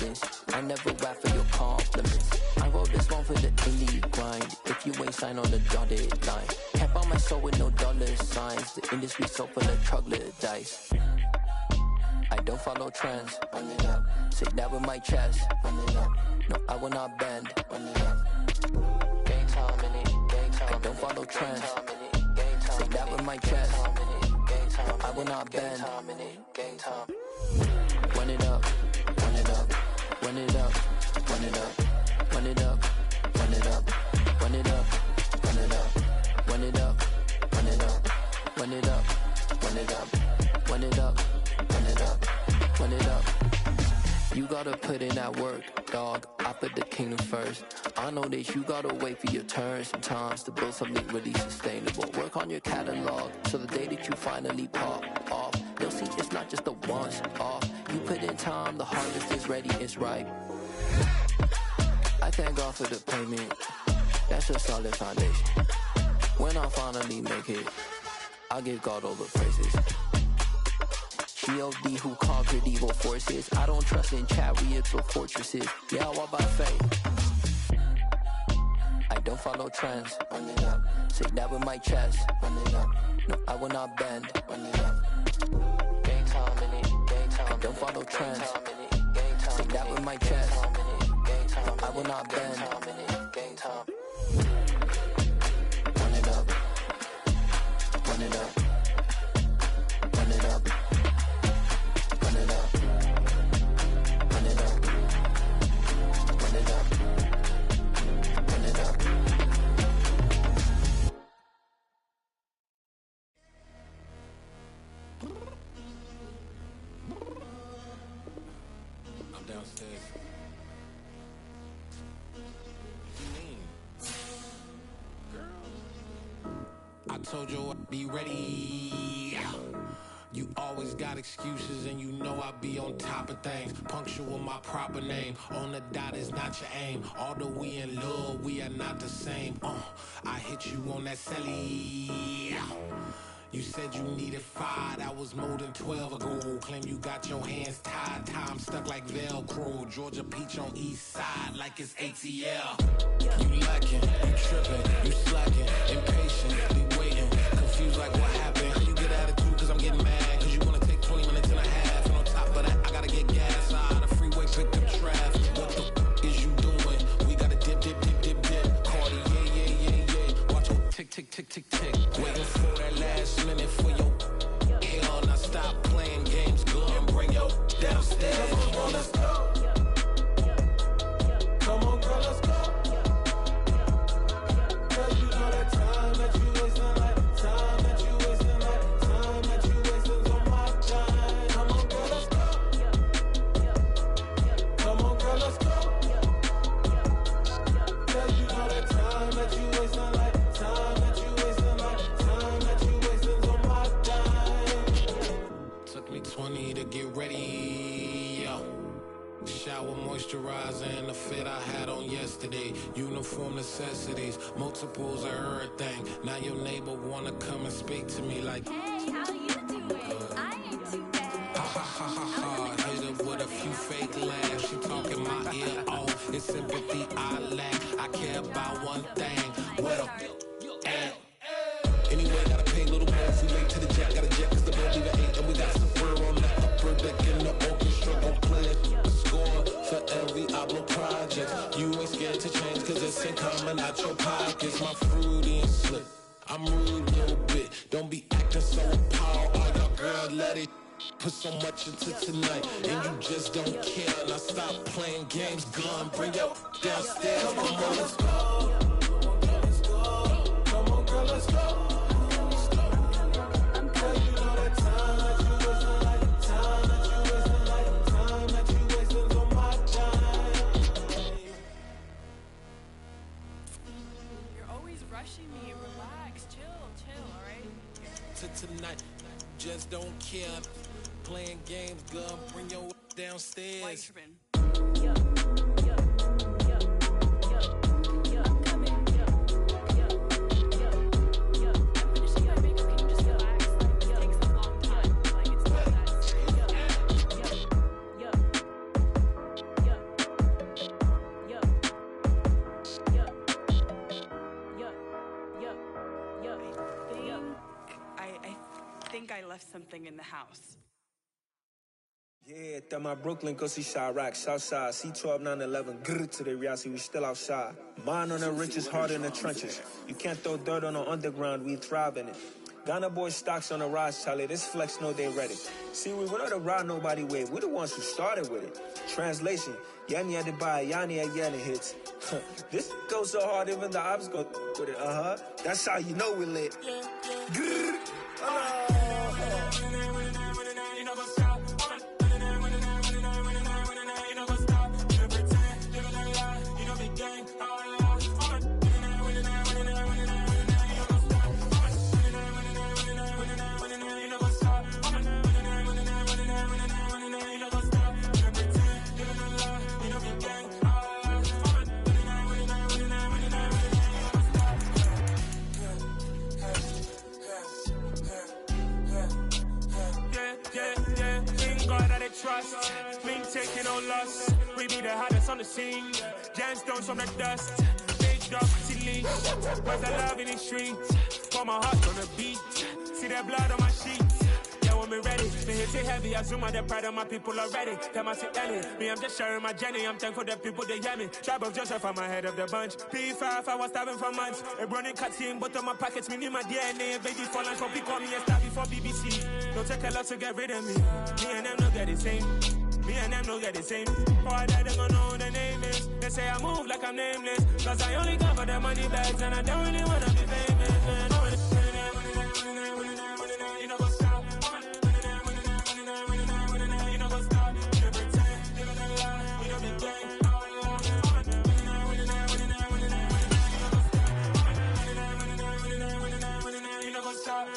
honest. I never rap for your compliments. I wrote this one for the indie grind. If you ain't signed on the dotted line, can't buy my soul with no dollar signs. The industry so full of troglodytes. I don't follow trends. Run it up. Say that with my chest. Run it up. No, I will not bend. Run it up. Gang time in it. Gang time. I don't follow trends. Say that with my chest. No, I will not bend. Gang time. Run it up. Run it up. Run it up. Run it up. Run it up. Run it up. Run it up. Run it up. Run it up. Run it up. Run it up. Run it up. Run it up. Run it up. Run it up. You gotta put in that work, dog. I put the kingdom first. I know that you gotta wait for your turn sometimes to build something really sustainable. Work on your catalog so the day that you finally pop off, they'll see it's not just a once off. You put in time, the harvest is ready, it's ripe. I thank God for the payment. That's a solid foundation. When I finally make it, I'll give God all the praises. G.O.D. who conquered evil forces. I don't trust in chariots or fortresses. Yeah, I walk by faith. I don't follow trends. Run it up. Say that with my chest. Run it up. No, I will not bend. Run it up. Gang time in it. Gang time. I don't follow trends. Say that with my chest. No, I will not bend. Gang time. Run it up. Run it up. Run it up. Run it up. Run it up. Run it up. Run it up. I'm downstairs. I told you I'd be ready. You always got excuses and you know I be on top of things. Punctual my proper name. On the dot is not your aim. Although we in love, we are not the same. I hit you on that celly. You said you needed 5, that was more than 12 ago. Claim you got your hands tied, time stuck like Velcro. Georgia Peach on east side like it's ATL. You lacking, you tripping, you slacking, impatient, be waiting, confused like what happened. You get attitude cause I'm getting mad, cause you wanna take 20 minutes and a half. And on top of that, I gotta get gas out of the freeway, pick up traffic. What the f is you doing? We gotta dip, dip, dip, dip, dip. Cardi, yeah. Watch your tick, tick, tick, tick, tick. Waiting for that last minute for your hell. Now stop playing games, go and bring your downstairs. Come on, girl, let's go. Come on, girl, let's go. Girl, you know that time that you wasting, like time that you wasting, like time that you wasting on my time. Come on, girl, let's go. Come on, girl, let's go. Girl, you know that time that you wasting, like time that you wasting, like time that you wasting on my time. Took me 20 to get ready, yo. Shower moisturizer and the fit I had on yesterday. Uniform necessities, multiples of everything. Now your neighbor wanna come and speak to me like, hey, how you doing? I ain't too bad. ha ha ha ha ha. Hit her with a few fake laughs. She talking my ear off. It's sympathy I lack. I care about one thing. What up? Anyway, gotta pay a little more if we late to the jet. Gotta jet cause the boat leave at 8. And we got some fur on the upper deck in the orchestra. Gon' play a score for every album project. You ain't scared to change cause it's in common out your pockets. My fruity and slick. I'm rude a little bit. Don't be acting so appalled. All y'all girl, let it put so much into tonight. And you just don't care. Now stop playing games. Gun, bring your downstairs. Come on, let's go. Come on, girl, let's go. Tonight, just don't care. Playing games, girl, bring your downstairs. left something in the house. Yeah, that my Brooklyn, go see Chirac, Southside, C12, 911, grrr to the reality, we still outside. Mine on the richest, heart in the trenches. You can't throw dirt on the underground, we thrive in it. Ghana boys stocks on the rise, Charlie, this flex know they ready. See, we were not to ride nobody with, we're the ones who started with it. Translation, Yanni had to buy, Yanni had Yanni hits. This goes so hard, even the ops go with it, That's how you know we lit. Grrr, Trust, me taking no loss. We be the hottest on the scene. Gemstones from the dust. Big dog, leash. Where's the love in the streets? Pour my heart on the beat. See that blood on my sheets. Yeah, when me ready, me hit it heavy. I zoom out the pride of my people already. Them I see Ellie. Me, I'm just sharing my journey. I'm thankful that people they hear me. Tribe of Joseph, I'm ahead of the bunch. P5, I was starving for months. A running cutscene, but on my pockets, me need my DNA. Baby, for life, so call me a star before BBC. Don't take a lot to get rid of me. Me and them no get the same. Me and them no get the same. For I die, they gon' know who the name is. They say I move like I'm nameless. Cause I only come for the money bags. And I don't really wanna be famous, man. You know what's up? You know what's up? You pretend, living a lie. We don't be gang. You know what's up?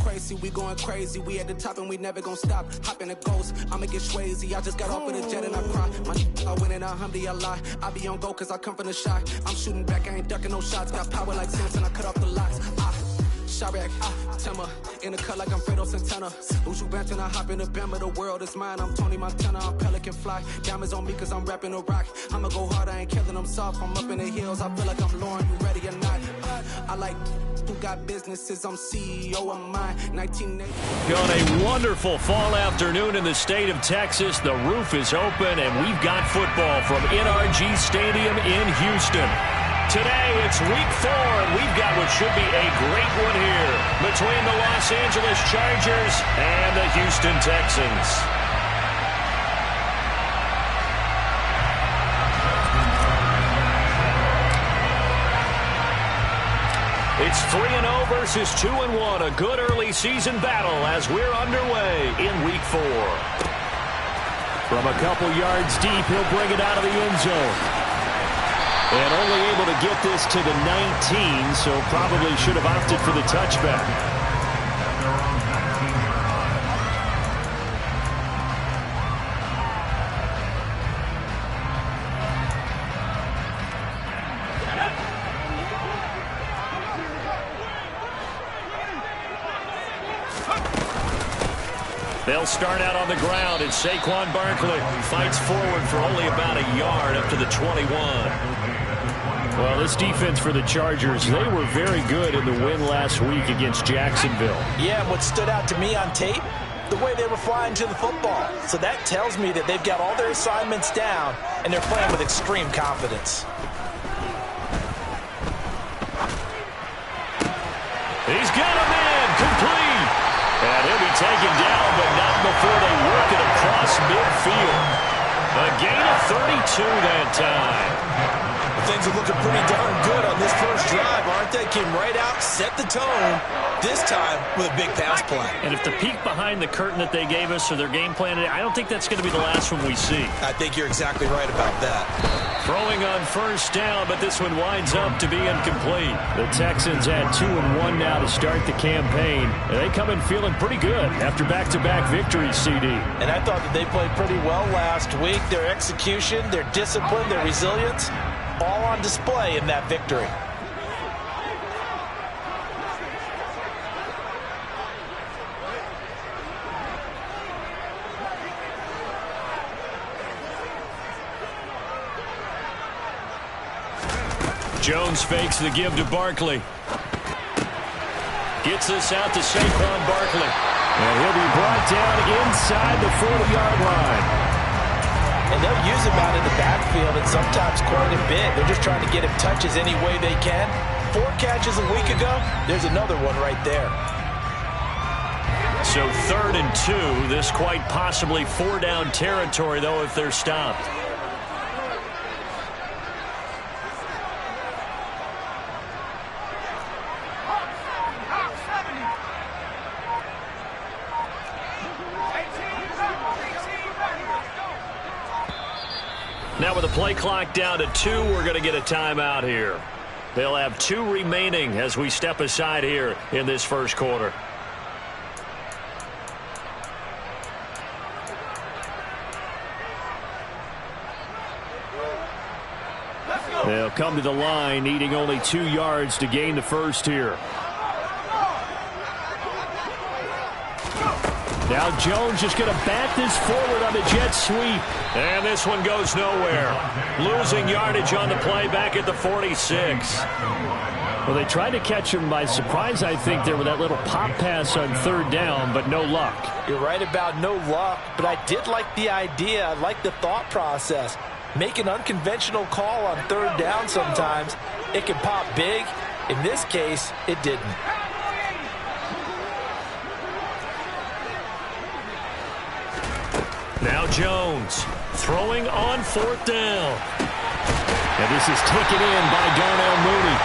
Crazy, we going crazy. We at the top and we never gon' stop. Hop in a ghost, I'ma get swayzy. I just got off of the jet and I cry. My I win in a Humvee, I lie. I be on go cause I come from the shot. I'm shooting back, I ain't ducking no shots. Got power like Samson, I cut off the locks. Chirac, Tema, in the cut like I'm Fredo Santana. Uju Banton, I hop in the Bama, the world is mine. I'm Tony Montana, I'm Pelican Fly. Diamonds on me cause I'm rapping a rock. I'ma go hard, I ain't killing them soft. I'm up in the hills, I feel like I'm Lauren, you ready or not? I like who got businesses, I'm CEO of mine. 1980. On a wonderful fall afternoon in the state of Texas, the roof is open and we've got football from NRG Stadium in Houston. Today, it's week 4, and we've got what should be a great one here between the Los Angeles Chargers and the Houston Texans. It's 3-0 versus 2-1, a good early season battle as we're underway in week 4. From a couple yards deep, he'll bring it out of the end zone. And only able to get this to the 19, so probably should have opted for the touchback. They'll start out on the ground, and Saquon Barkley fights forward for only about a yard up to the 21. Well, this defense for the Chargers, they were very good in the win last week against Jacksonville. Yeah, what stood out to me on tape, the way they were flying to the football. So that tells me that they've got all their assignments down, and they're playing with extreme confidence. He's got a man complete. And he'll be taken down, but not before they work it across midfield. A gain of 32 that time. Things are looking pretty darn good on this first drive, aren't they? Came right out, set the tone, this time with a big pass play. And if the peek behind the curtain that they gave us or their game plan, I don't think that's going to be the last one we see. I think you're exactly right about that. Throwing on first down, but this one winds up to be incomplete. The Texans had 2-1 now to start the campaign. And they come in feeling pretty good after back-to-back victories, CD. And I thought that they played pretty well last week. Their execution, their discipline, their resilience, all on display in that victory. Jones fakes the give to Barkley. Gets this out to Saquon Barkley. And he'll be brought down inside the 40-yard line. And they'll use him out in the backfield, and sometimes quite a bit. They're just trying to get him touches any way they can. 4 catches a week ago. There's another one right there. So 3rd and 2. This quite possibly 4-down territory, though, if they're stopped. Now with the play clock down to 2, we're going to get a timeout here. They'll have 2 remaining as we step aside here in this first quarter. They'll come to the line, needing only 2 yards to gain the first here. Now Jones just going to bat this forward on the jet sweep. And this one goes nowhere. Losing yardage on the play back at the 46. Well, they tried to catch him by surprise, I think, there with that little pop pass on 3rd down, but no luck. You're right about no luck, but I did like the idea. I like the thought process. Make an unconventional call on 3rd down sometimes. It can pop big. In this case, it didn't. Now Jones throwing on 4th down. And this is taken in by Darnell Mooney.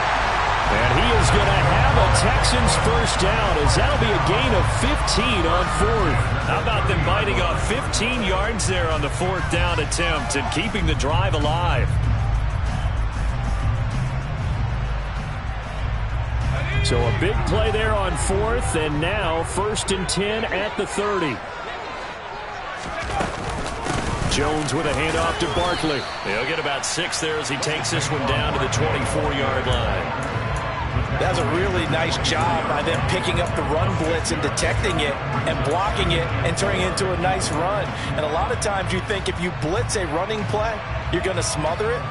And he is going to have a Texans first down, as that'll be a gain of 15 on 4th. How about them biting off 15 yards there on the 4th down attempt and keeping the drive alive? So a big play there on 4th, and now 1st and 10 at the 30. Jones with a handoff to Barkley. He'll get about 6 there as he takes this one down to the 24-yard line. That's a really nice job by them picking up the run blitz and detecting it and blocking it and turning it into a nice run. And a lot of times you think if you blitz a running play, you're going to smother it.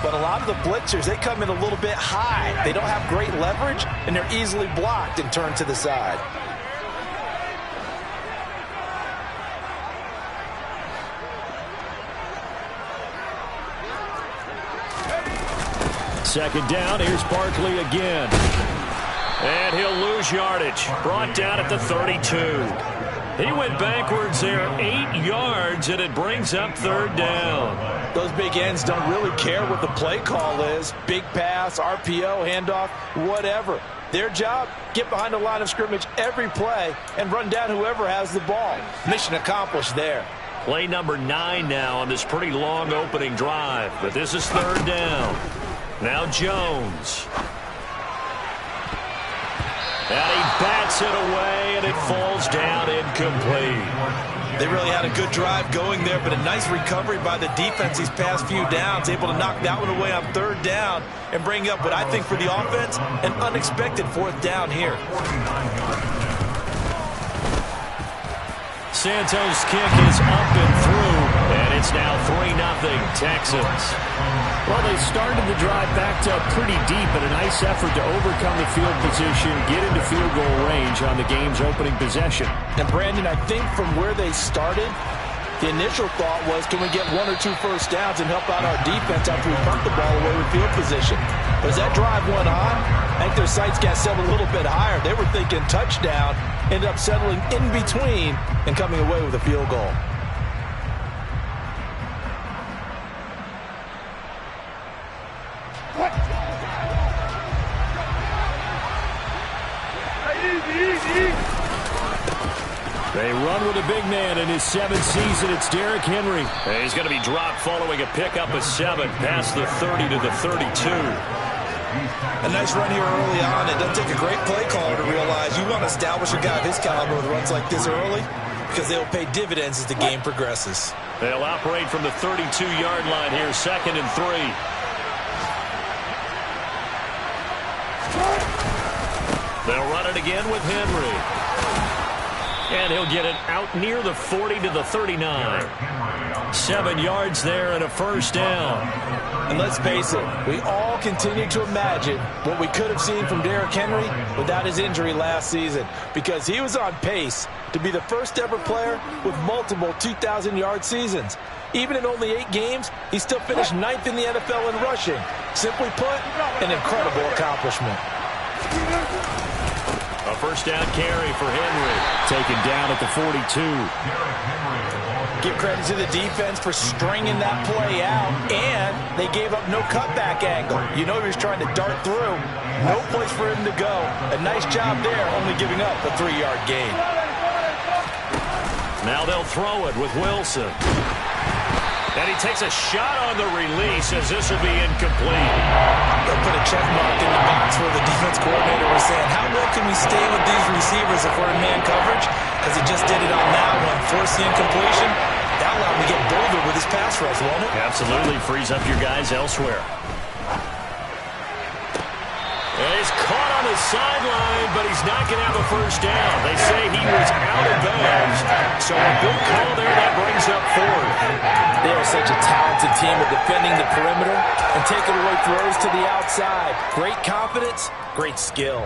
But a lot of the blitzers, they come in a little bit high. They don't have great leverage, and they're easily blocked and turned to the side. Second down, here's Barkley again. And he'll lose yardage. Brought down at the 32. He went backwards there 8 yards, and it brings up 3rd down. Those big ends don't really care what the play call is. Big pass, RPO, handoff, whatever. Their job, get behind the line of scrimmage every play and run down whoever has the ball. Mission accomplished there. Play number 9 now on this pretty long opening drive. But this is 3rd down. Now Jones. And he bats it away, and it falls down incomplete. They really had a good drive going there, but a nice recovery by the defense these past few downs, able to knock that one away on 3rd down and bring up what I think for the offense, an unexpected 4th down here. Santos' kick is up and through, and it's now 3-0 Texans. Well, they started the drive backed up pretty deep, but a nice effort to overcome the field position, get into field goal range on the game's opening possession. And, Brandon, I think from where they started, the initial thought was, can we get 1 or 2 first downs and help out our defense after we punt the ball away with field position? But as that drive went on, I think their sights got set a little bit higher. They were thinking touchdown, ended up settling in between and coming away with a field goal. They run with a big man in his 7th season. It's Derrick Henry. And he's going to be dropped following a pickup of 7 past the 30 to the 32. A nice run here early on. It doesn't take a great play caller to realize you want to establish a guy of his caliber with runs like this early because they'll pay dividends as the game progresses. They'll operate from the 32-yard line here, 2nd and 3. They'll run it again with Henry. And he'll get it out near the 40 to the 39. 7 yards there and a first down. And let's face it, we all continue to imagine what we could have seen from Derrick Henry without his injury last season, because he was on pace to be the first ever player with multiple 2,000-yard seasons. Even in only 8 games, he still finished 9th in the NFL in rushing. Simply put, an incredible accomplishment. A first down carry for Henry. Taken down at the 42. Give credit to the defense for stringing that play out, and they gave up no cutback angle. You know he was trying to dart through. No place for him to go. A nice job there, only giving up a 3-yard gain. Now they'll throw it with Wilson. And he takes a shot on the release as this will be incomplete. They'll put a check mark in the box where the defense coordinator was saying, how well can we stay with these receivers if we're in man coverage? Because he just did it on that one. Force the incompletion. That allowed him to get bolder with his pass rush, won't it? Absolutely. Frees up your guys elsewhere. And he's caught on the sideline, but he's not going to have a first down. They say he was out of bounds. So a good call there that brings up 4th. They are such a talented team at defending the perimeter and taking away throws to the outside. Great confidence, great skill.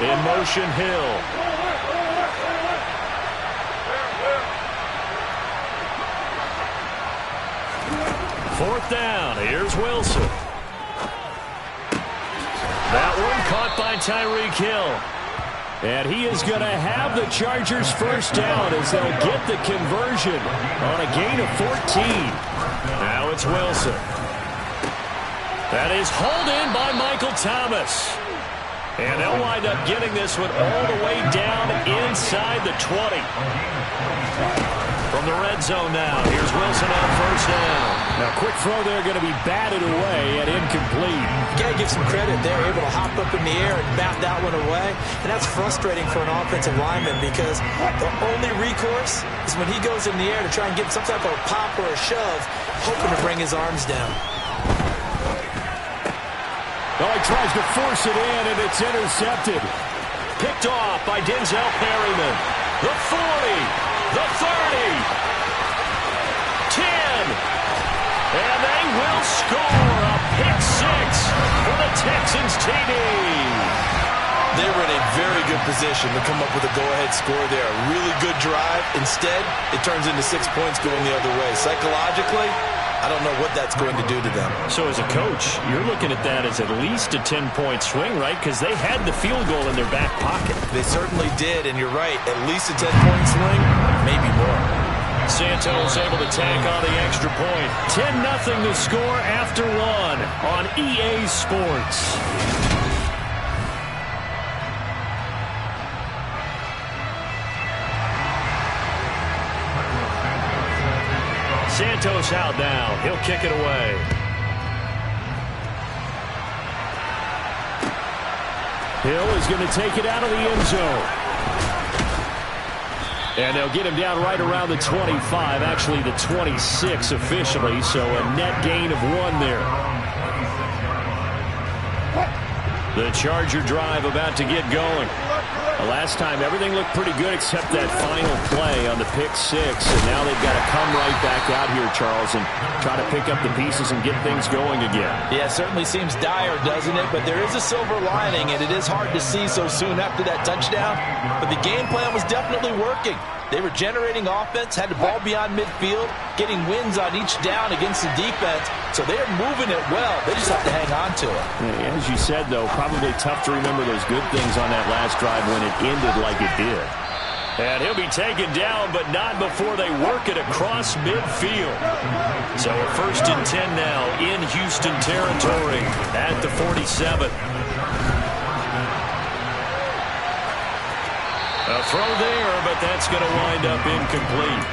In motion, Hill. Fourth down. Here's Wilson. That one caught by Tyreek Hill. And he is going to have the Chargers first down as they'll get the conversion on a gain of 14. Now it's Wilson. That is hauled in by Michael Thomas. And they'll wind up getting this one all the way down inside the 20. From the red zone now, here's Wilson on first down. Now, quick throw there going to be batted away and incomplete. You got to give some credit. They're able to hop up in the air and bat that one away. And that's frustrating for an offensive lineman because the only recourse is when he goes in the air to try and get some type of a pop or a shove, hoping to bring his arms down. Oh, he tries to force it in, and it's intercepted. Picked off by Denzel Perryman. The 40, the 30, 10, and they will score a pick 6 for the Texans TD. They were in a very good position to come up with a go-ahead score there. A really good drive. Instead, it turns into 6 points going the other way. Psychologically, I don't know what that's going to do to them. So as a coach, you're looking at that as at least a 10-point swing, right? Because they had the field goal in their back pocket. They certainly did, and you're right. At least a 10-point swing, maybe more. Santos able to tack on the extra point. 10-0 the score after 1 on EA Sports. Santos out now. He'll kick it away. Hill is going to take it out of the end zone. And they'll get him down right around the 25, actually the 26 officially, so a net gain of 1 there. The Charger drive about to get going. Last time, everything looked pretty good except that final play on the pick 6. And now they've got to come right back out here, Charles, and try to pick up the pieces and get things going again. Yeah, it certainly seems dire, doesn't it? But there is a silver lining, and it is hard to see so soon after that touchdown. But the game plan was definitely working. They were generating offense, had the ball beyond midfield, getting wins on each down against the defense. So they're moving it well. They just have to hang on to it. Yeah, as you said, though, probably tough to remember those good things on that last drive when it ended like it did. And he'll be taken down, but not before they work it across midfield. So a 1st and 10 now in Houston territory at the 47. A throw there, but that's going to wind up incomplete.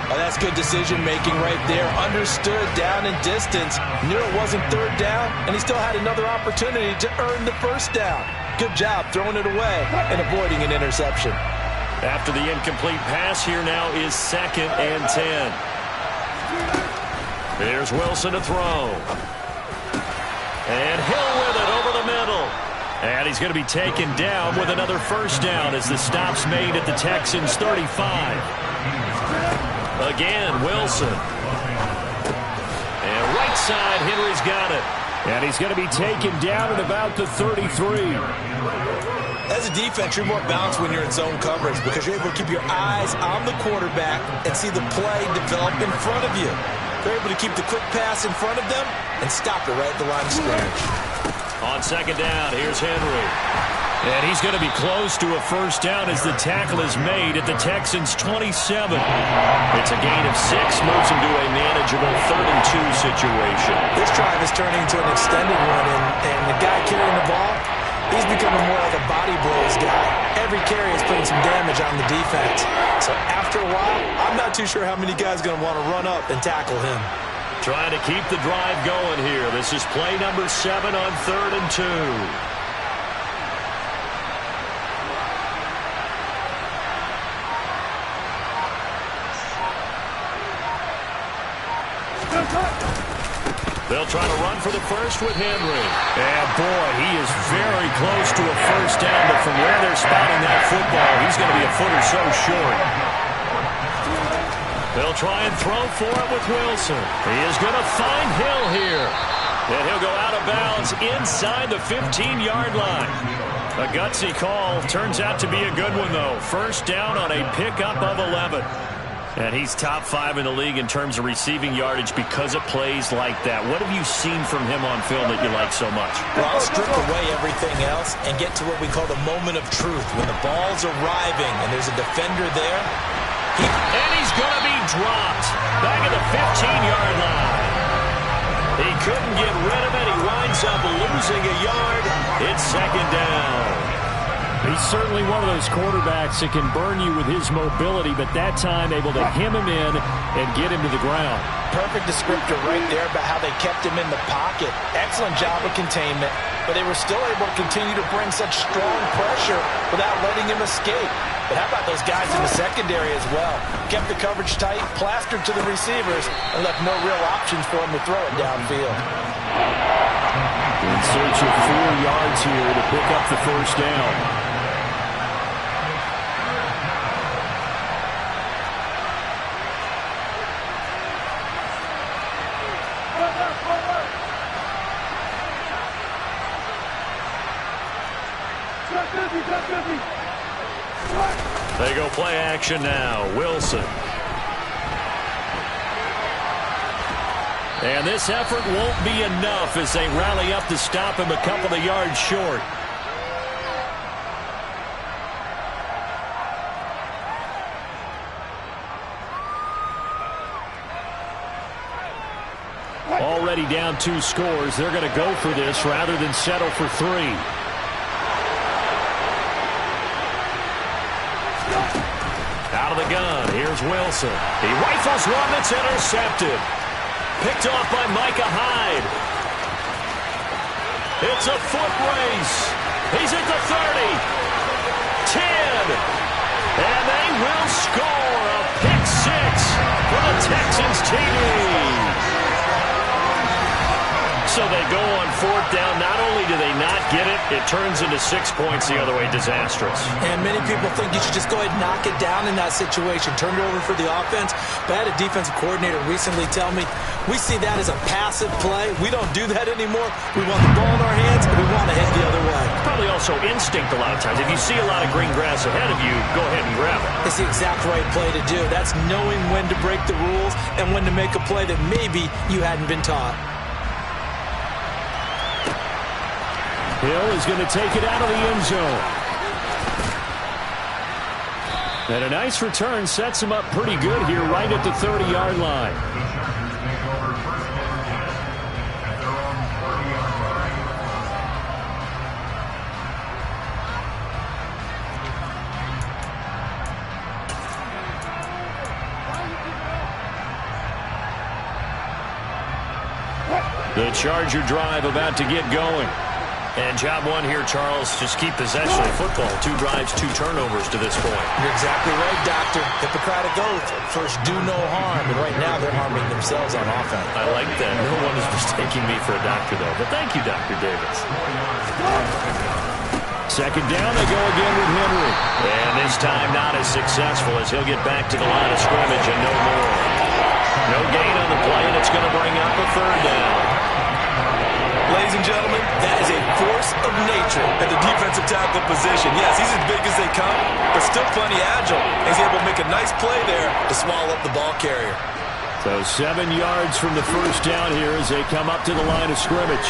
Well, that That's good decision-making right there. Understood down and distance. Knew it wasn't third down, and he still had another opportunity to earn the first down. Good job throwing it away and avoiding an interception. After the incomplete pass, here now is 2nd and 10. Here's Wilson to throw. And Hill with it over the middle. And he's going to be taken down with another first down as the stop's made at the Texans' 35. Again, Wilson. And right side, Henry's got it. And he's going to be taken down at about the 33. As a defense, you're more balanced when you're in zone coverage because you're able to keep your eyes on the quarterback and see the play develop in front of you. They're able to keep the quick pass in front of them and stop it right at the line of scrimmage. On 2nd down, here's Henry. And he's going to be close to a first down as the tackle is made at the Texans' 27. It's a gain of 6, moves him to a manageable 3rd and 2 situation. This drive is turning into an extended one, and the guy carrying the ball, he's becoming more like a body blows guy. Every carry is putting some damage on the defense. So after a while, I'm not too sure how many guys are going to want to run up and tackle him. Trying to keep the drive going here. This is play number 7 on 3rd and 2. They'll try to run for the first with Henry. And boy, he is very close to a first down, but from where they're spotting that football, he's going to be a foot or so short. They'll try and throw for it with Wilson. He is going to find Hill here. And he'll go out of bounds inside the 15-yard line. A gutsy call. Turns out to be a good one, though. First down on a pickup of 11. And he's top 5 in the league in terms of receiving yardage because of plays like that. What have you seen from him on film that you like so much? Well, I'll strip away everything else and get to what we call the moment of truth. When the ball's arriving and there's a defender there. And he's going to be dropped back at the 15-yard line. He couldn't get rid of it. He winds up losing a yard. It's 2nd down. He's certainly one of those quarterbacks that can burn you with his mobility, but that time able to hem him in and get him to the ground. Perfect descriptor right there about how they kept him in the pocket. Excellent job of containment, but they were still able to continue to bring such strong pressure without letting him escape. But how about those guys in the secondary as well? Kept the coverage tight, plastered to the receivers, and left no real options for him to throw it downfield. In search of 4 yards here to pick up the first down. They go play action now. Wilson. And this effort won't be enough as they rally up to stop him a couple of yards short. Already down 2 scores. They're going to go for this rather than settle for 3. Out of the gun, here's Wilson. He rifles one that's intercepted. Picked off by Micah Hyde. It's a foot race. He's at the 30. 10. And they will score a pick 6 for the Texans TD. So they go on 4th down. Not only do they not get it, it turns into 6 points the other way. Disastrous. And many people think you should just go ahead and knock it down in that situation. Turn it over for the offense. But I had a defensive coordinator recently tell me, we see that as a passive play. We don't do that anymore. We want the ball in our hands, and we want to head the other way. Probably also instinct a lot of times. If you see a lot of green grass ahead of you, go ahead and grab it. It's the exact right play to do. That's knowing when to break the rules and when to make a play that maybe you hadn't been taught. Hill is going to take it out of the end zone. And a nice return sets him up pretty good here right at the 30-yard line. The Charger drive about to get going. And job one here, Charles, just keep possession of football. 2 drives, 2 turnovers to this point. You're exactly right, Doctor. Hippocratic oath. First, do no harm. And right now, they're harming themselves on offense. I like that. No one is mistaking me for a doctor, though. But thank you, Dr. Davis. Second down, they go again with Henry. And this time not as successful as he'll get back to the line of scrimmage and no more. No gain on the play, and it's going to bring up a 3rd down. Ladies and gentlemen, that is a force of nature at the defensive tackle position. Yes, he's as big as they come, but still plenty agile. He's able to make a nice play there to swallow up the ball carrier. So 7 yards from the first down here as they come up to the line of scrimmage.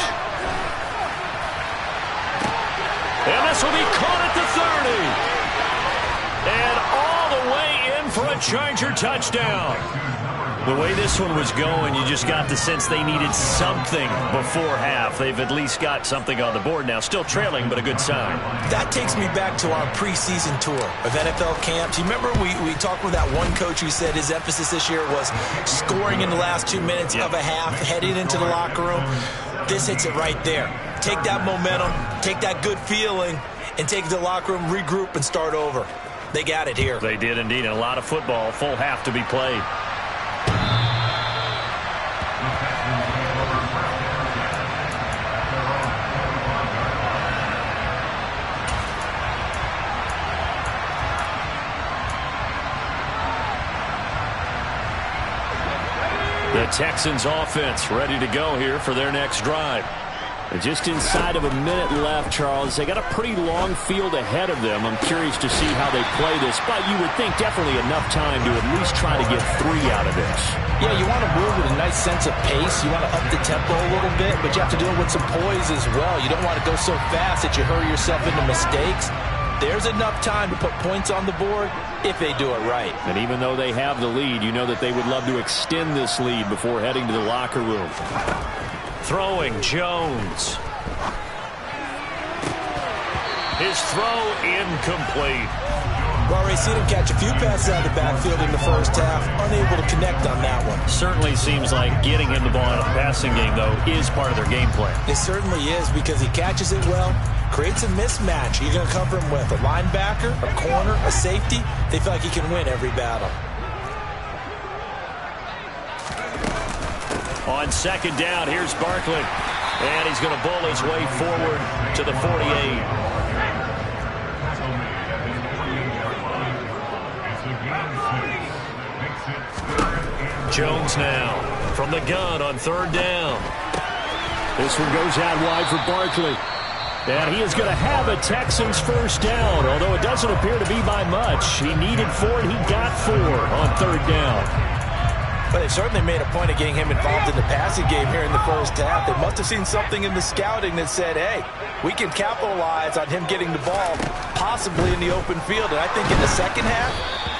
And this will be caught at the 30. And all the way in for a Charger touchdown. The way this one was going, you just got the sense they needed something before half. They've at least got something on the board now. Still trailing, but a good sign. That takes me back to our preseason tour of NFL camps. You remember we talked with that one coach who said his emphasis this year was scoring in the last 2 minutes of a half, heading into the locker room. This hits it right there. Take that momentum, take that good feeling, and take it to the locker room, regroup, and start over. They got it here. They did indeed, and a lot of football, full half to be played. The Texans offense ready to go here for their next drive. Just inside of a minute left, Charles. They got a pretty long field ahead of them. I'm curious to see how they play this, but you would think definitely enough time to at least try to get 3 out of this. Yeah, you want to move with a nice sense of pace. You want to up the tempo a little bit, but you have to do it with some poise as well. You don't want to go so fast that you hurry yourself into mistakes. There's enough time to put points on the board if they do it right. And even though they have the lead, you know that they would love to extend this lead before heading to the locker room. Throwing, Jones. His throw incomplete. Well, already seen him catch a few passes out of the backfield in the first half. Unable to connect on that one. Certainly seems like getting him the ball in a passing game, though, is part of their game plan. It certainly is because he catches it well, creates a mismatch. You're going to cover him with a linebacker, a corner, a safety. They feel like he can win every battle. On second down, here's Barkley. And he's going to bull his way forward to the 48. Jones now from the gun on 3rd down. This one goes out wide for Barkley. And he is going to have a Texans first down, although it doesn't appear to be by much. He needed 4, and he got 4 on 3rd down. But they certainly made a point of getting him involved in the passing game here in the first half. They must have seen something in the scouting that said, hey, we can capitalize on him getting the ball, possibly in the open field. And I think in the second half,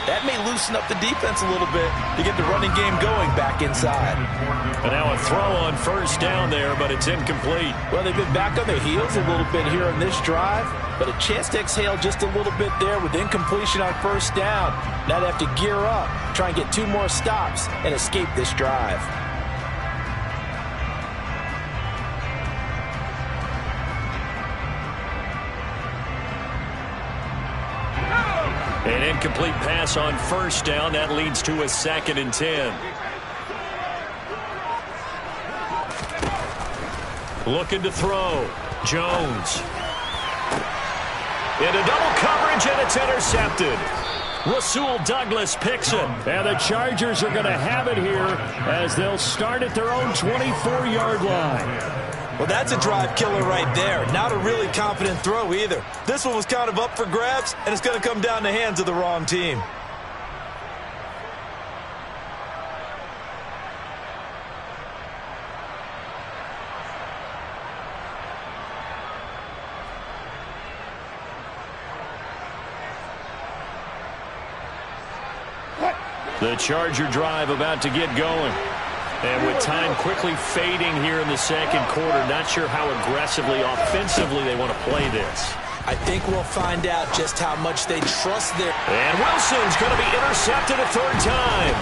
that may loosen up the defense a little bit to get the running game going back inside. And now a throw on first down there, but it's incomplete. Well, they've been back on their heels a little bit here on this drive, but a chance to exhale just a little bit there with incompletion on first down. Now they have to gear up, try and get 2 more stops, and escape this drive. An incomplete pass on first down. That leads to a 2nd and 10. Looking to throw. Jones. Into double coverage, and it's intercepted. Rasul Douglas picks it. And the Chargers are going to have it here as they'll start at their own 24-yard line. Well, that's a drive killer right there. Not a really confident throw either. This one was kind of up for grabs, and it's going to come down the hands of the wrong team. The Charger drive about to get going. And with time quickly fading here in the second quarter, not sure how aggressively, offensively they want to play this. I think we'll find out just how much they trust their... And Wilson's going to be intercepted a 3rd time.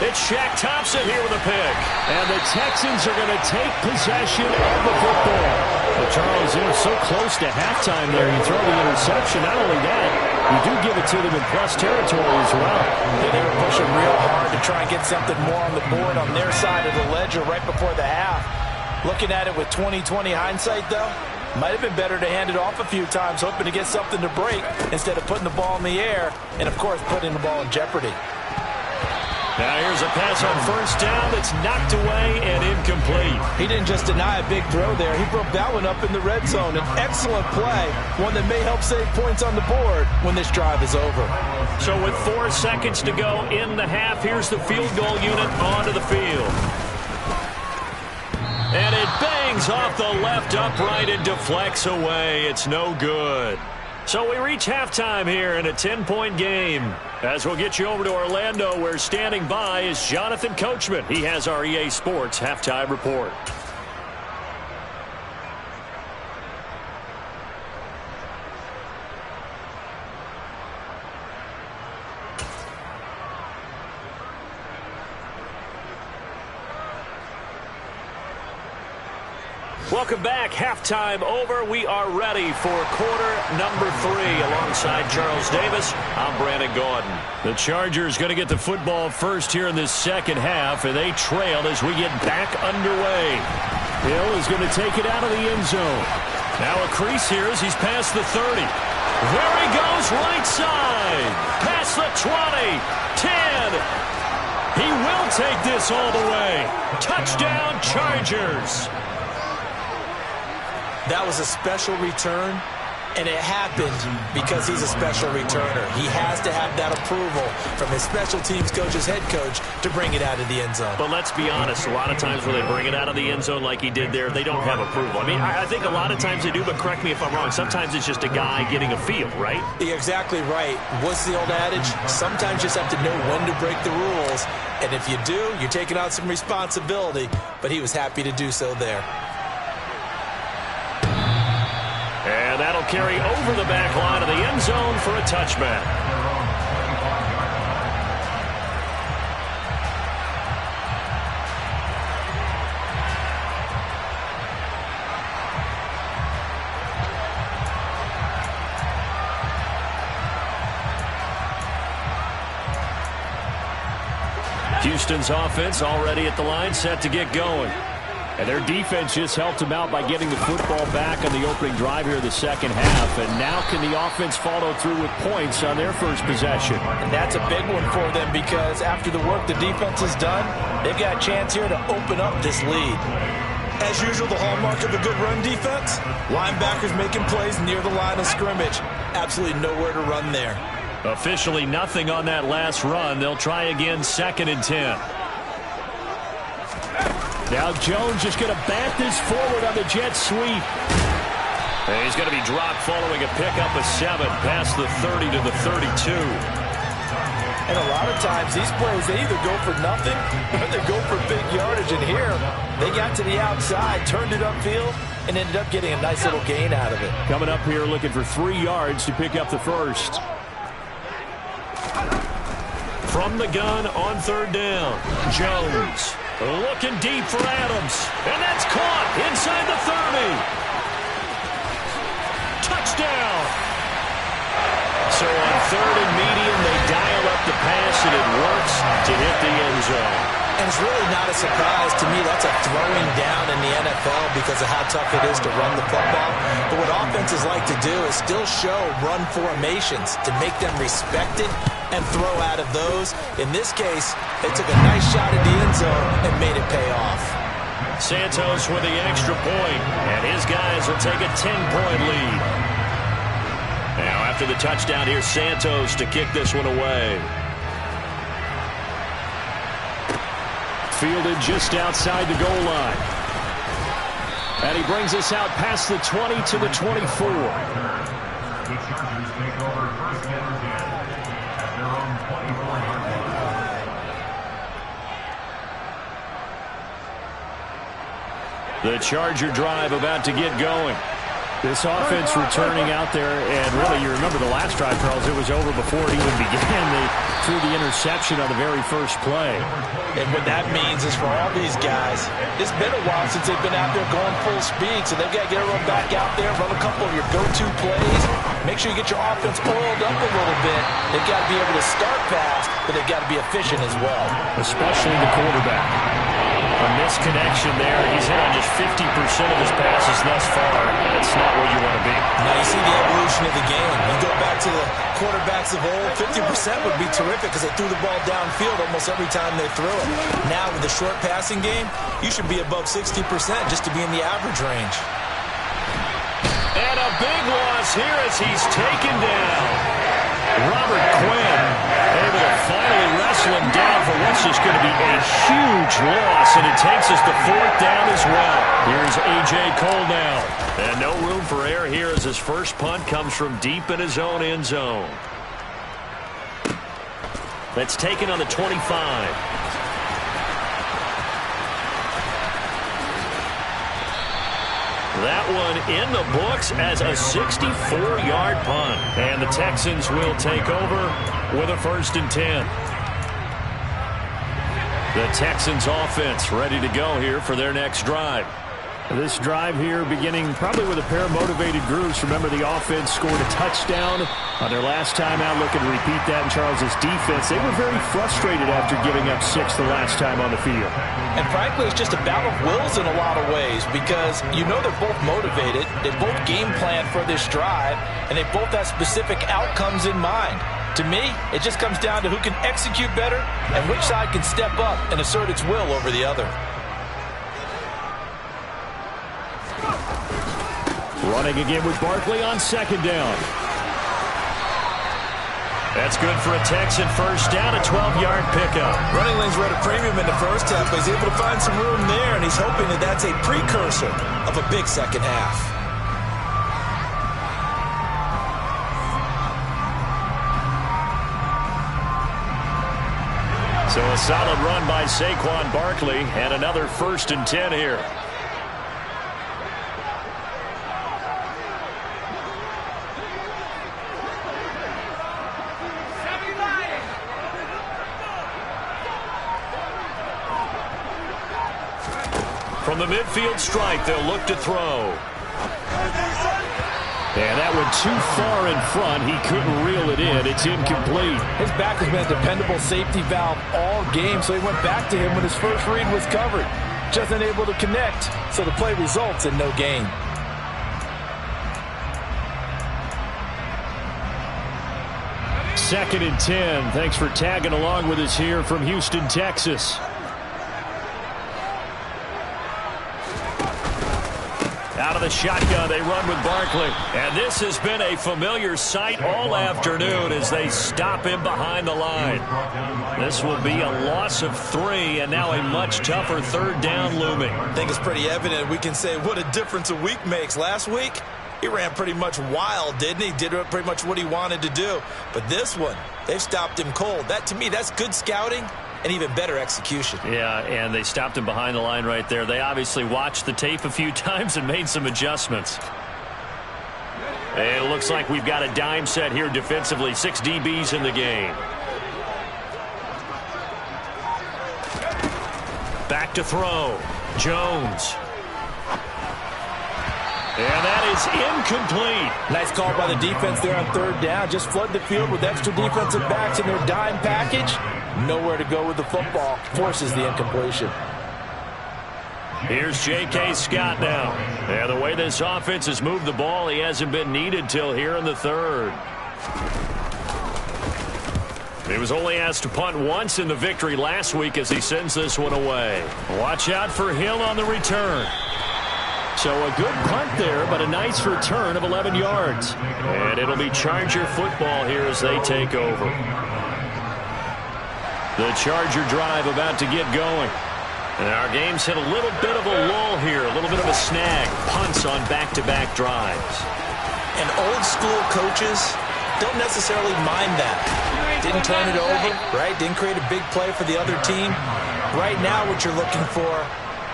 It's Shaq Thompson here with a pick. And the Texans are going to take possession of the football. Well, Charles, they're so close to halftime there. You throw the interception. Not only that, you do give it to them in plus territory as well. Yeah, they were pushing real hard to try and get something more on the board on their side of the ledger right before the half. Looking at it with 20/20 hindsight, though, might have been better to hand it off a few times, hoping to get something to break instead of putting the ball in the air and, of course, putting the ball in jeopardy. Now here's a pass on first down that's knocked away and incomplete. He didn't just deny a big throw there. He broke that one up in the red zone. An excellent play, one that may help save points on the board when this drive is over. So with 4 seconds to go in the half, here's the field goal unit onto the field. And it bangs off the left upright and deflects away. It's no good. So we reach halftime here in a 10-point game. As we'll get you over to Orlando, where standing by is Jonathan Coachman. He has our EA Sports halftime report. Welcome back. Halftime over. We are ready for quarter number 3. Alongside Charles Davis, I'm Brandon Gaudin. The Chargers going to get the football first here in this second half, and they trail as we get back underway. Hill is going to take it out of the end zone. Now a crease here as he's past the 30. There he goes, right side. Past the 20. 10. He will take this all the way. Touchdown, Chargers. That was a special return, and it happened because he's a special returner. He has to have that approval from his special teams coach's head coach to bring it out of the end zone. But let's be honest, a lot of times when they bring it out of the end zone like he did there, they don't have approval. I mean, I think a lot of times they do, but correct me if I'm wrong. Sometimes it's just a guy getting a feel, right? You're exactly right. What's the old adage? Sometimes you just have to know when to break the rules, and if you do, you're taking on some responsibility, but he was happy to do so there. And that'll carry over the back line of the end zone for a touchback. Houston's offense already at the line, set to get going. And their defense just helped them out by getting the football back on the opening drive here in the second half. And now can the offense follow through with points on their first possession? And that's a big one for them because after the work the defense has done, they've got a chance here to open up this lead. As usual, the hallmark of a good run defense, linebackers making plays near the line of scrimmage. Absolutely nowhere to run there. Officially nothing on that last run. They'll try again, 2nd and 10. Now Jones just going to bat this forward on the jet sweep. And he's going to be dropped following a pickup of 7 past the 30 to the 32. And a lot of times these plays, they either go for nothing or they go for big yardage. And here, they got to the outside, turned it upfield, and ended up getting a nice little gain out of it. Coming up here looking for 3 yards to pick up the first. From the gun on 3rd down, Jones. Looking deep for Adams. And that's caught inside the 30. Touchdown. So on 3rd and medium, they dial up the pass, and it works to hit the end zone. And it's really not a surprise to me. That's a throwing down in the NFL because of how tough it is to run the football. But what offenses like to do is still show run formations to make them respect it and throw out of those. In this case, they took a nice shot at the end zone and made it pay off. Santos with the extra point, and his guys will take a 10-point lead. Now after the touchdown, here's Santos to kick this one away. Fielded just outside the goal line. And he brings us out past the 20 to the 24. The Charger drive about to get going. This offense returning out there, and really, you remember the last drive, Charles, it was over before it even began. They threw the interception on the very first play. And what that means is for all these guys, it's been a while since they've been out there going full speed, so they've got to get everyone back out there, run a couple of your go-to plays, make sure you get your offense oiled up a little bit. They've got to be able to start fast, but they've got to be efficient as well. Especially the quarterback. A misconnection there. He's hit on just 50% of his passes thus far. That's not where you want to be. Now you see the evolution of the game. You go back to the quarterbacks of old, 50% would be terrific because they threw the ball downfield almost every time they threw it. Now with the short passing game, you should be above 60% just to be in the average range. And a big loss here as he's taken down. Robert Quinn able to finally wrestle him down for what's just going to be a huge loss, and it takes us to 4th down as well. Here's A.J. Cole now. And no room for error here as his first punt comes from deep in his own end zone. That's taken on the 25. That one in the books as a 64-yard punt. And the Texans will take over with a 1st and 10. The Texans offense ready to go here for their next drive. This drive here beginning probably with a pair of motivated groups. Remember, the offense scored a touchdown on their last time out. Looking to repeat that in Charles's defense. They were very frustrated after giving up 6 the last time on the field. And frankly, it's just a battle of wills in a lot of ways because you know they're both motivated. They both game plan for this drive, and they both have specific outcomes in mind. To me, it just comes down to who can execute better and which side can step up and assert its will over the other. Running again with Barkley on 2nd down. That's good for a Texan 1st down, a 12-yard pickup. Running lanes were at a premium in the first half, but he's able to find some room there, and he's hoping that that's a precursor of a big second half. So a solid run by Saquon Barkley, and another 1st and 10 here. From the midfield strike, they'll look to throw. And that went too far in front. He couldn't reel it in. It's incomplete. His back has been a dependable safety valve all game, so he went back to him when his first read was covered. Just unable to connect, so the play results in no gain. Second and 10. Thanks for tagging along with us here from Houston, Texas. Out of the shotgun, they run with Barkley. And this has been a familiar sight all afternoon as they stop him behind the line. This will be a loss of 3, and now a much tougher 3rd down looming. I think it's pretty evident. We can say what a difference a week makes. Last week, he ran pretty much wild, didn't he? Did pretty much what he wanted to do. But this one, they've stopped him cold. That, to me, that's good scouting. And even better execution. Yeah, and they stopped him behind the line right there. They obviously watched the tape a few times and made some adjustments. And it looks like we've got a dime set here defensively. 6 DBs in the game. Back to throw. Jones. And that is incomplete. Nice call by the defense there on 3rd down. Just flood the field with extra defensive backs in their dime package. Nowhere to go with the football. Forces the incompletion. Here's J.K. Scott now. And the way this offense has moved the ball, he hasn't been needed till here in the 3rd. He was only asked to punt once in the victory last week as he sends this one away. Watch out for Hill on the return. So a good punt there, but a nice return of 11 yards. And it'll be Charger football here as they take over. The Charger drive about to get going. And our game's hit a little bit of a lull here, a little bit of a snag. Punts on back-to-back drives. And old school coaches don't necessarily mind that. Didn't turn it over, right? Didn't create a big play for the other team. Right now what you're looking for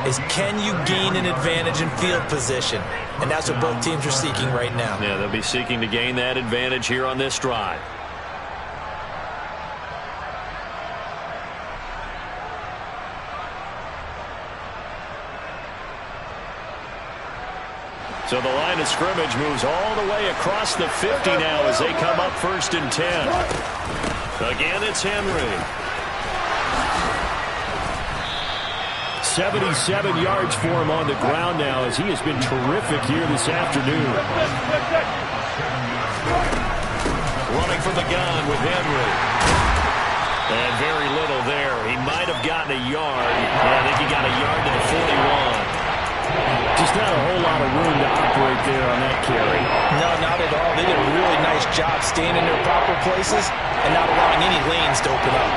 is can you gain an advantage in field position? And that's what both teams are seeking right now. Yeah, they'll be seeking to gain that advantage here on this drive. So the line of scrimmage moves all the way across the 50 now as they come up 1st and 10. Again, it's Henry. 77 yards for him on the ground now as he has been terrific here this afternoon. Running from the gun with Henry. And very little there. He might have gotten a yard. I think he got a yard to the 41. Just not a whole lot of room to operate there on that carry. No, not at all. They did a really nice job staying in their proper places and not allowing any lanes to open up.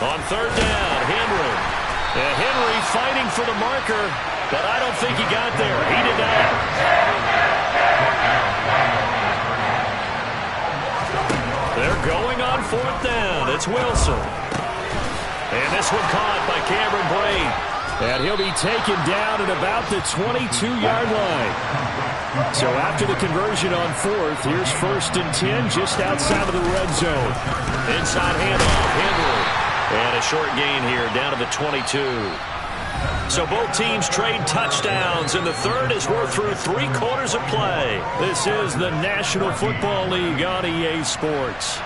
On 3rd down, Henry. And Henry fighting for the marker, but I don't think he got there. He did not. They're going on 4th down. It's Wilson. And this one caught by Cameron Braid. And he'll be taken down at about the 22-yard line. So after the conversion on 4th, here's 1st and 10 just outside of the red zone. Inside handoff, Henry. And a short gain here down to the 22. So both teams trade touchdowns, and the third as we're through 3 quarters of play. This is the National Football League on EA Sports.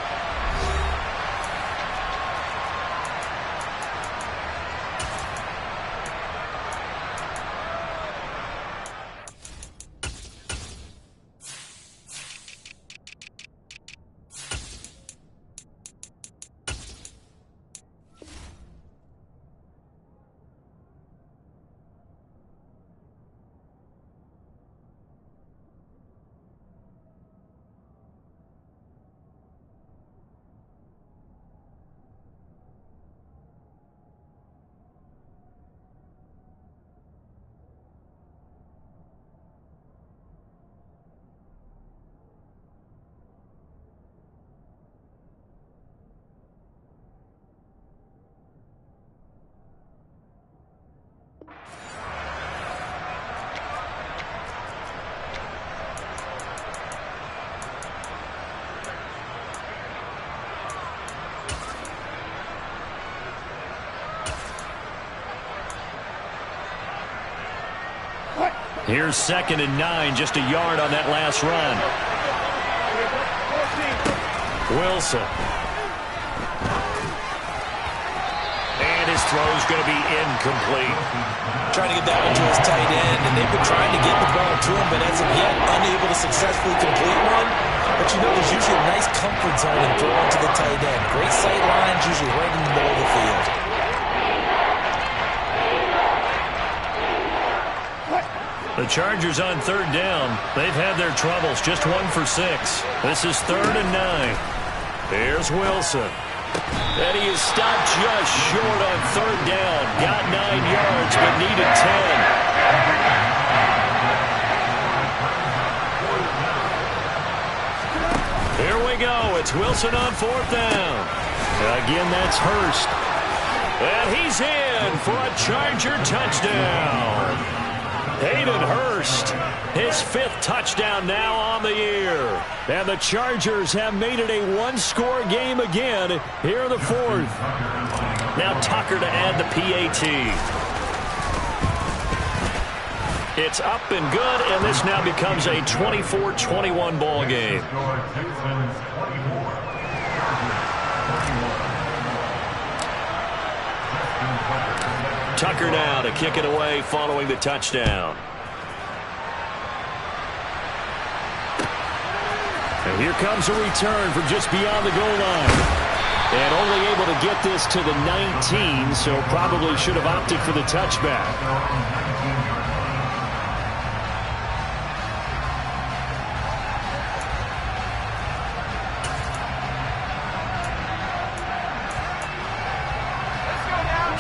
Here's 2nd and 9, just a yard on that last run. Wilson. And his throw's going to be incomplete. Trying to get that one to his tight end, and they've been trying to get the ball to him, but as of yet, unable to successfully complete one. But you know, there's usually a nice comfort zone in throwing to the tight end. Great sight lines, usually right in the middle of the field. The Chargers on 3rd down. They've had their troubles. Just 1 for 6. This is 3rd and 9. Here's Wilson. And he is stopped just short on 3rd down. Got 9 yards, but needed 10. Here we go. It's Wilson on 4th down. Again, that's Hurst. And he's in for a Charger touchdown. Hayden Hurst, his 5th touchdown now on the year. And the Chargers have made it a 1-score game again here in the 4th. Now Tucker to add the PAT. It's up and good, and this now becomes a 24-21 ball game. Tucker now to kick it away following the touchdown. And here comes a return from just beyond the goal line. And only able to get this to the 19, so probably should have opted for the touchback.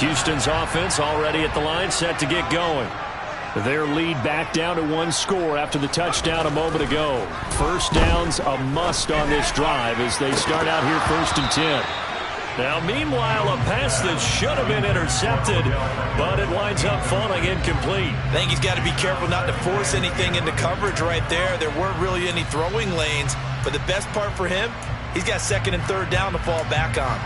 Houston's offense already at the line, set to get going. Their lead back down to one score after the touchdown a moment ago. First down's a must on this drive as they start out here 1st and 10. Now, meanwhile, a pass that should have been intercepted, but it winds up falling incomplete. I think he's got to be careful not to force anything into coverage right there. There weren't really any throwing lanes, but the best part for him, he's got 2nd and 3rd down to fall back on.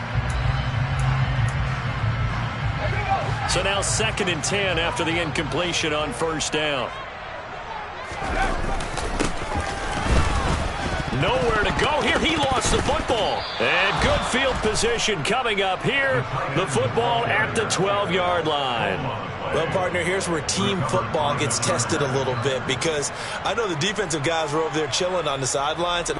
So now 2nd and 10 after the incompletion on 1st down. Nowhere to go here. He lost the football. And good field position coming up here. The football at the 12-yard line. Well, partner, here's where team football gets tested a little bit because I know the defensive guys were over there chilling on the sidelines. And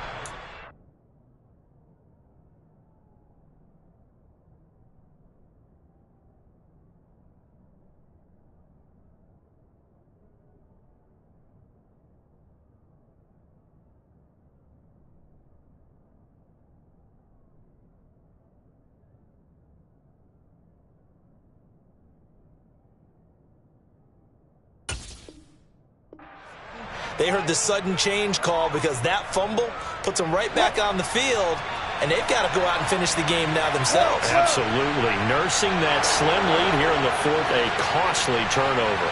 they heard the sudden change call because that fumble puts them right back on the field, and they've got to go out and finish the game now themselves. Absolutely. Nursing that slim lead here in the 4th, a costly turnover.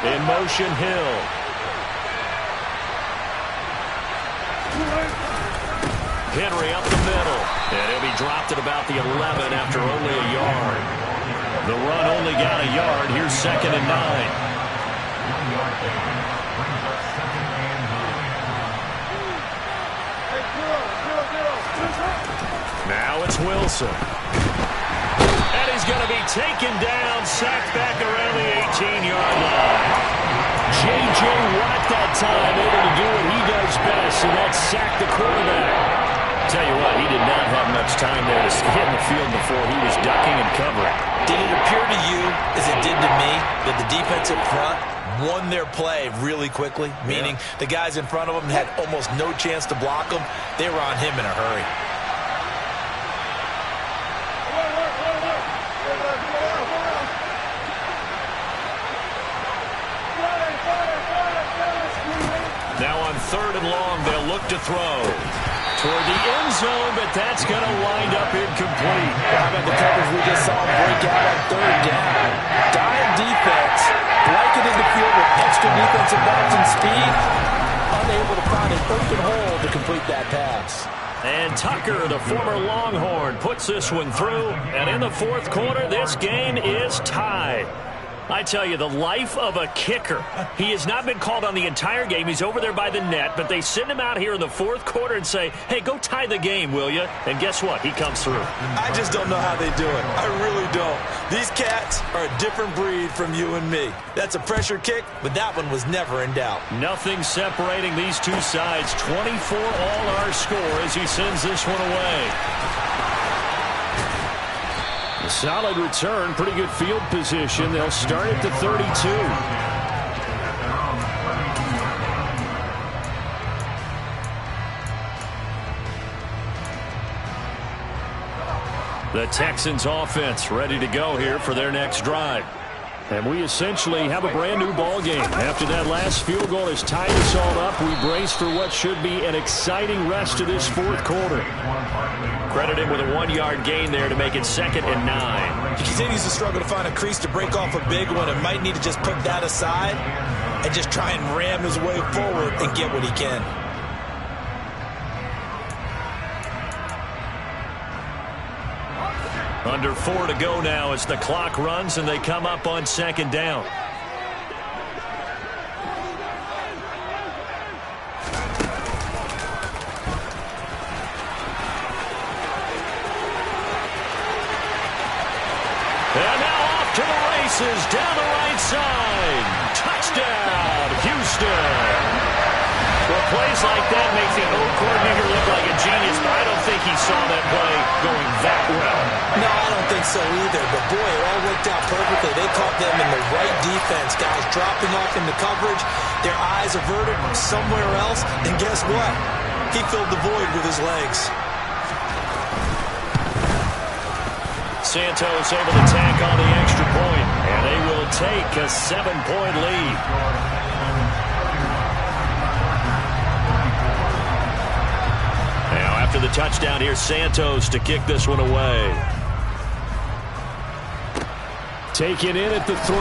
In motion, Hill. Henry up the middle, and he'll be dropped at about the 11 after only a yard. The run only got a yard. Here's 2nd and 9. Now it's Wilson. And he's going to be taken down, sacked back around the 18-yard line. J.J. Watt that time able to do what he does best, and that's sack the quarterback. Tell you what, he did not have much time there to hit in the field before he was ducking and covering. Did it appear to you, as it did to me, that the defense up front won their play really quickly? Meaning the guys in front of them had almost no chance to block them. They were on him in a hurry. Now on 3rd and long, they'll look to throw toward the end zone, but that's going to wind up incomplete. How about the coverage we just saw break out on 3rd down? Dire defense, blanketed the field with extra defensive backs and speed, unable to find an open hole to complete that pass. And Tucker, the former Longhorn, puts this one through, and in the 4th quarter, this game is tied. I tell you, the life of a kicker. He has not been called on the entire game. He's over there by the net, but they send him out here in the 4th quarter and say, hey, go tie the game, will you? And guess what? He comes through. I just don't know how they do it. I really don't. These cats are a different breed from you and me. That's a pressure kick, but that one was never in doubt. Nothing separating these two sides. 24 all our score as he sends this one away. A solid return, pretty good field position. They'll start at the 32. The Texans offense ready to go here for their next drive. And we essentially have a brand new ball game. After that last field goal has tied us all up, we brace for what should be an exciting rest of this 4th quarter. Credit him with a 1-yard gain there to make it 2nd and 9. He continues to struggle to find a crease to break off a big one and might need to just put that aside and just try and ram his way forward and get what he can. Under 4 to go now as the clock runs and they come up on 2nd down. And now off to the races down the right side. Touchdown, Houston. Well, plays like that make the O coordinator look like a genius, but I don't think he saw that play going that well. No, I don't think so either, but boy, it all worked out perfectly. They caught them in the right defense, guys dropping off into coverage, their eyes averted somewhere else, and guess what? He filled the void with his legs. Santos able to tack on the extra point, and they will will take a 7-point lead. Now, after the touchdown, here's Santos to kick this one away. Taken in at the 3.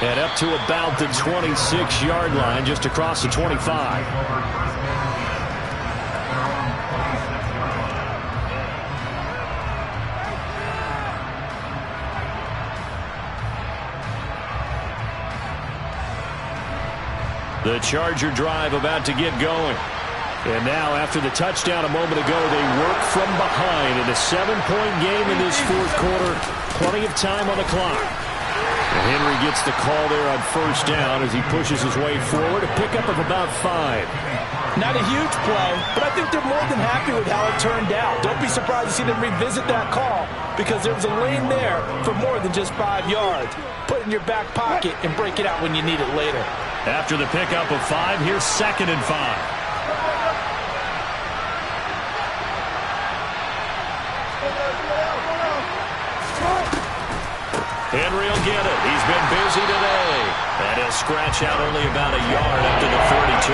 And up to about the 26-yard line, just across the 25. The Charger drive about to get going. And now, after the touchdown a moment ago, they work from behind in a 7-point game in this fourth quarter. Plenty of time on the clock. And Henry gets the call there on first down as he pushes his way forward. A pickup of about 5. Not a huge play, but I think they're more than happy with how it turned out. Don't be surprised to see them revisit that call because there was a lane there for more than just 5 yards. Put it in your back pocket and break it out when you need it later. After the pickup of 5, here's 2nd and 5. Henry will get it. He's been busy today. And he'll scratch out only about a yard up to the 42.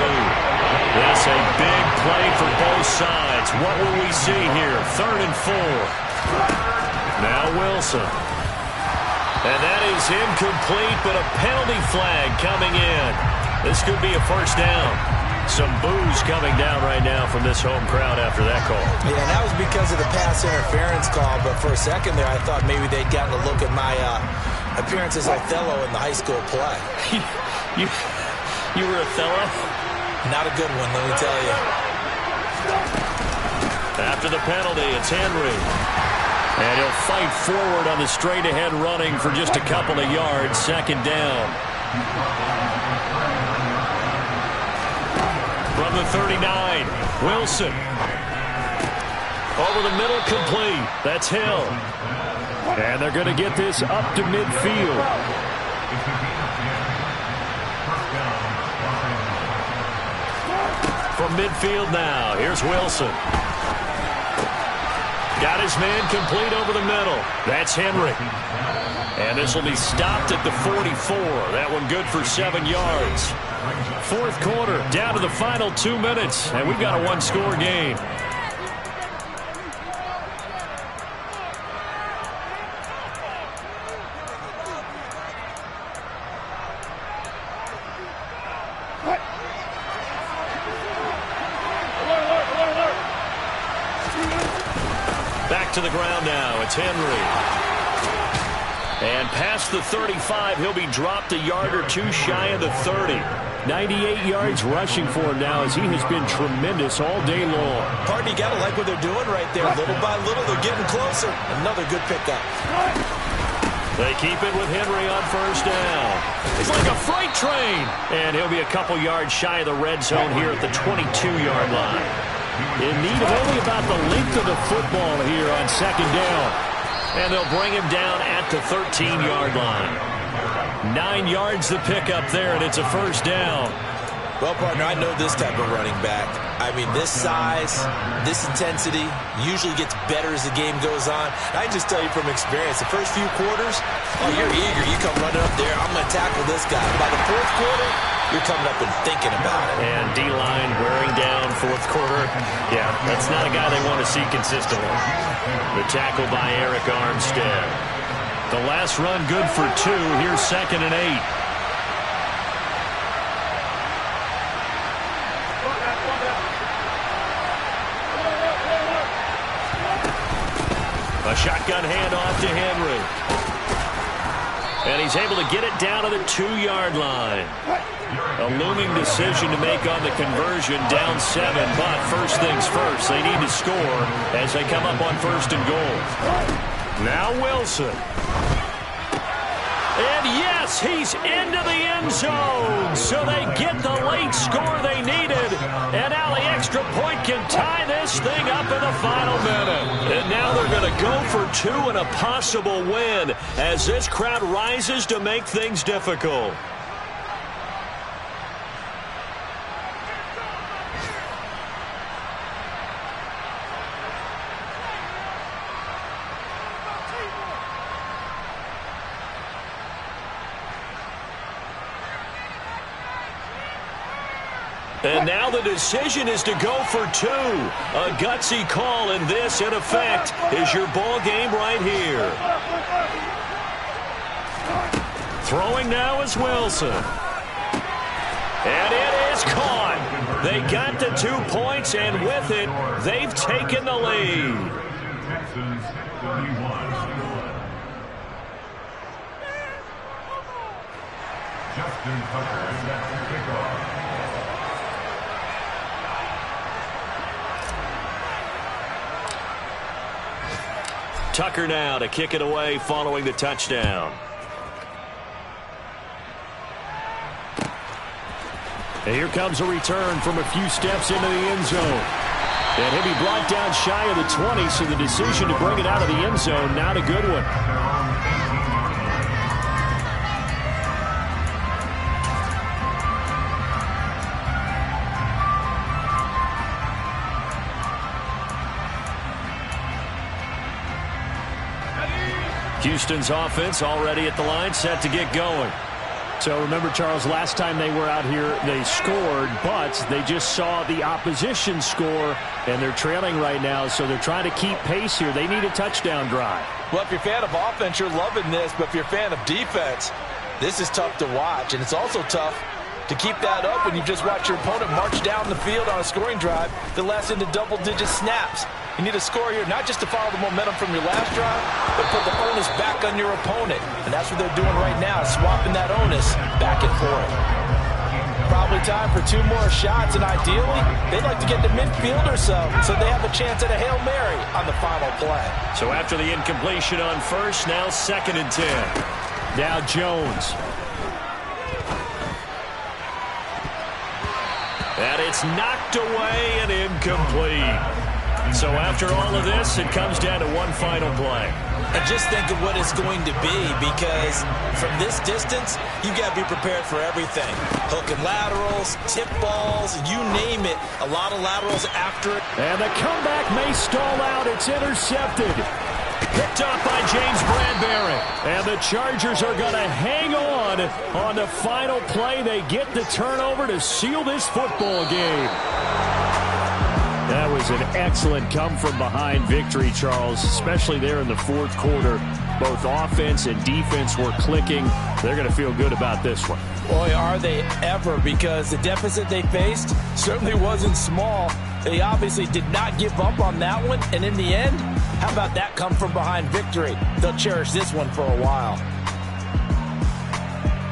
This a big play for both sides. What will we see here? 3rd and 4. Now Wilson. And that is incomplete, but a penalty flag coming in. This could be a first down. Some boos coming down right now from this home crowd after that call. Yeah, that was because of the pass interference call, but for a second there I thought maybe they'd gotten a look at my appearance as Othello in the high school play. You were Othello? Not a good one, let me tell you. After the penalty, it's Henry. And he'll fight forward on the straight-ahead running for just a couple of yards. 2nd down. From the 39, Wilson. Over the middle, complete. That's Hill. And they're going to get this up to midfield. From midfield now, here's Wilson. Got his man complete over the middle. That's Henry. And this will be stopped at the 44. That one good for 7 yards. Fourth quarter, down to the final 2 minutes, and we've got a one-score game. Back to the ground now. It's Henry. And past the 35, he'll be dropped a yard or two shy of the 30. 98 yards rushing for him now as he has been tremendous all day long. Partner, you got to like what they're doing right there. Little by little, they're getting closer. Another good pickup. They keep it with Henry on first down. It's like a freight train. And he'll be a couple yards shy of the red zone here at the 22-yard line. In need of only about the length of the football here on 2nd down. And they'll bring him down at the 13-yard line. 9 yards to pick up there, and it's a first down. Well, partner, I know this type of running back. I mean, this size, this intensity usually gets better as the game goes on. I can just tell you from experience, the first few quarters, oh, you're eager. You come running up there, I'm going to tackle this guy. By the fourth quarter, you're coming up and thinking about it. And D-line wearing down fourth quarter. Yeah, that's not a guy they want to see consistently. The tackle by Eric Armstead. The last run good for 2. Here's 2nd and 8. A shotgun handoff to Henry. And he's able to get it down to the 2-yard line. A looming decision to make on the conversion, down 7. But first things first, they need to score as they come up on 1st and goal. Now Wilson. And yes, he's into the end zone. So they get the late score they needed. And now the extra point can tie this thing up in the final minute. And now they're going to go for 2 and a possible win as this crowd rises to make things difficult. And now the decision is to go for 2. A gutsy call, and this, in effect, is your ball game right here. Throwing now is Wilson. And it is caught. They got the 2 points, and with it, they've taken the lead. Texans 31. Justin Tucker sets the kickoff. Tucker now to kick it away following the touchdown. And here comes a return from a few steps into the end zone. And he'll be brought down shy of the 20, so the decision to bring it out of the end zone, not a good one. Houston's offense already at the line, set to get going. So remember, Charles, last time they were out here, they scored, but they just saw the opposition score, and they're trailing right now, so they're trying to keep pace here. They need a touchdown drive. Well, if you're a fan of offense, you're loving this, but if you're a fan of defense, this is tough to watch, and it's also tough to keep that up when you just watch your opponent march down the field on a scoring drive that lasts into double-digit snaps. You need a score here, not just to follow the momentum from your last drive, but put the onus back on your opponent. And that's what they're doing right now, swapping that onus back and forth. Probably time for 2 more shots, and ideally, they'd like to get to midfield or so they have a chance at a Hail Mary on the final play. So after the incompletion on first, now 2nd and 10. Now Jones. And it's knocked away and incomplete. So after all of this, it comes down to one final play. And just think of what it's going to be, because from this distance, you got to be prepared for everything. Hook and laterals, tip balls, you name it. A lot of laterals after it. And the comeback may stall out. It's intercepted. Picked up by James Bradbury. And the Chargers are going to hang on the final play. They get the turnover to seal this football game. That was an excellent come-from-behind victory, Charles, especially there in the 4th quarter. Both offense and defense were clicking. They're going to feel good about this one. Boy, are they ever, because the deficit they faced certainly wasn't small. They obviously did not give up on that one, and in the end, how about that come-from-behind victory? They'll cherish this one for a while.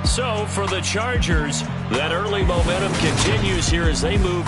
So for the Chargers, that early momentum continues here as they move